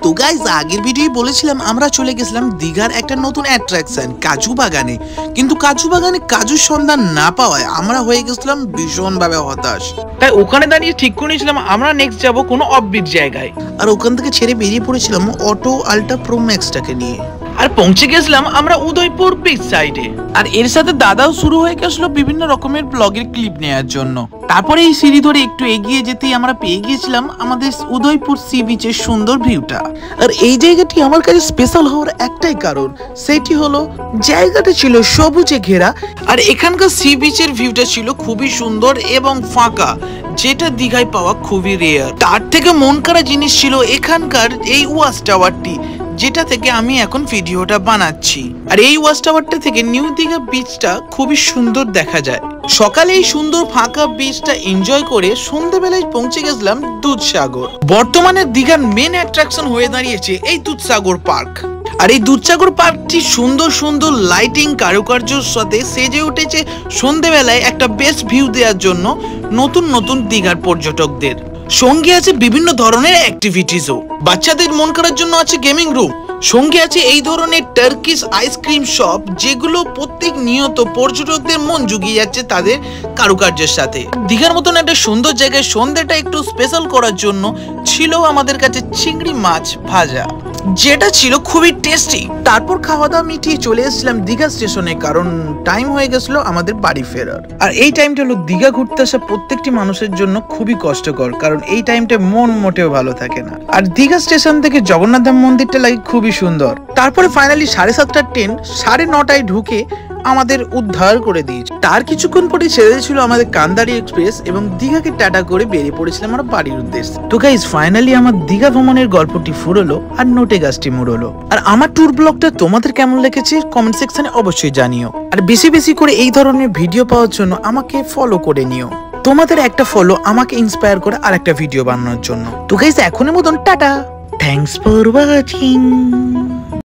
তো গাইস, আগের ভিডিওয় বলেছিলাম আমরা চলে গেছিলাম দীঘার একটা নতুন অ্যাট্রাকশন কাজু বাগানে। কিন্তু কাজু বাগানে কাজুর সন্ধান না পাওয়ায় আমরা হয়ে গেছিলাম ভীষণভাবে হতাশ। তাই ওখানে দাঁড়িয়ে ঠিক করে নিয়েছিলাম আমরা নেক্সট যাব কোনো অফবিট জায়গায়। আর ওখান থেকে ছেড়ে বেরিয়ে পড়েছিলাম অটো আল্ট্রা প্রো ম্যাক্সটাকে নিয়ে। আর পৌঁছে গেছিলাম আমরা উদয়পুর বিচ সাইডে। আর এর সাথে দাদাও শুরু হয়ে গেছিল বিভিন্ন রকমের ব্লগের ক্লিপ নেওয়ার জন্য। তারপরে এই সিঁড়ি ধরে একটু এগিয়ে যেতেই আমরা পেয়ে গিয়েছিলাম আমাদের উদয়পুর সি বিচের সুন্দর ভিউটা। আর এই জায়গাটি আমার কাছে স্পেশাল হওয়ার একটাই কারণ, সেটি হলো জায়গাটা ছিল সবুজে ঘেরা। আর এখানকার সি বিচের ভিউটা ছিল খুবই সুন্দর এবং ফাঁকা, যেটা দীঘায় পাওয়া খুবই রেয়ার। তার থেকে মন কাড়া জিনিস ছিল এখানকার এই ওয়াচ টাওয়ারটি, যেটা থেকে আমি এখন ভিডিওটা বানাচ্ছি। আর এই ওয়াচ টাওয়ারটা থেকে নিউ দীঘা বিচটা খুবই সুন্দর দেখা যায়। সকালে এই সুন্দর ফাঁকা বিচটা এনজয় করে সন্ধ্যেবেলায় পৌঁছে গেছিলাম দুধসাগর। বর্তমানে দীঘার মেন অ্যাট্রাকশন হয়ে দাঁড়িয়েছে এই দুধসাগর পার্ক। আর এই দুধসাগর পার্কটি সুন্দর সুন্দর লাইটিং কারুকার্যের সাথে সেজে উঠেছে সন্ধ্যেবেলায় একটা বেস্ট ভিউ দেওয়ার জন্য নতুন নতুন দীঘার পর্যটকদের। সঙ্গে আছে বিভিন্ন ধরনের অ্যাক্টিভিটিসও। বাচ্চাদের মন করার জন্য আছে গেমিং রুম। সঙ্গে আছে এই ধরনের টার্কিশ আইসক্রিম শপ, যেগুলো প্রত্যেক নিয়ত পর্যটকদের মন জুগিয়ে যাচ্ছে তাদের কারুকার্যের সাথে। দীঘার মতন একটা সুন্দর জায়গায় সন্ধ্যাটা একটু স্পেশাল করার জন্য ছিল আমাদের কাছে চিংড়ি মাছ ভাজা, যেটা ছিল খুবই টেস্টি। তারপর খাওয়া দাওয়া মিটিয়ে চলে এসেছিলাম দীঘা স্টেশনে, কারণ টাইম হয়ে গেছিল আমাদের বাড়ি ফেরার। আর এই টাইমটা হলো দীঘা ঘুরতে আসা প্রত্যেকটি মানুষের জন্য খুবই কষ্টকর, কারণ এই টাইমটা মন মোটেও ভালো থাকে না। আর দীঘা স্টেশন থেকে জগন্নাথ ধাম মন্দিরটা লাগে খুবই সুন্দর। তারপরে ফাইনালি 7:30টার ট্রেন 9:30টায় ঢুকে আমাদের উদ্ধার করে দিয়েছে। তার কিছুক্ষণ পরে ছেড়ে দিয়েছিল আমাদের কান্দারি এক্সপ্রেস এবং দীঘাকে টাটা করে বেরিয়ে পড়েছিলাম আমরা বাড়ির উদ্দেশ্যে। তো গাইস, ফাইনালি আমার দীঘা ভ্রমণের গল্পটি ফুরলো আর নোটে গাছটি মুড়লো। আর আমার ট্যুর ব্লগটা তোমাদের কেমন লেগেছে কমেন্ট সেকশনে অবশ্যই জানিও। আর বেশি বেশি করে এই ধরনের ভিডিও পাওয়ার জন্য আমাকে ফলো করে নিও। তোমাদের একটা ফলো আমাকে ইন্সপায়ার করে আর একটা ভিডিও বানানোর জন্য। তো গাইস, এখনের মতন টাটা। Thanks for watching.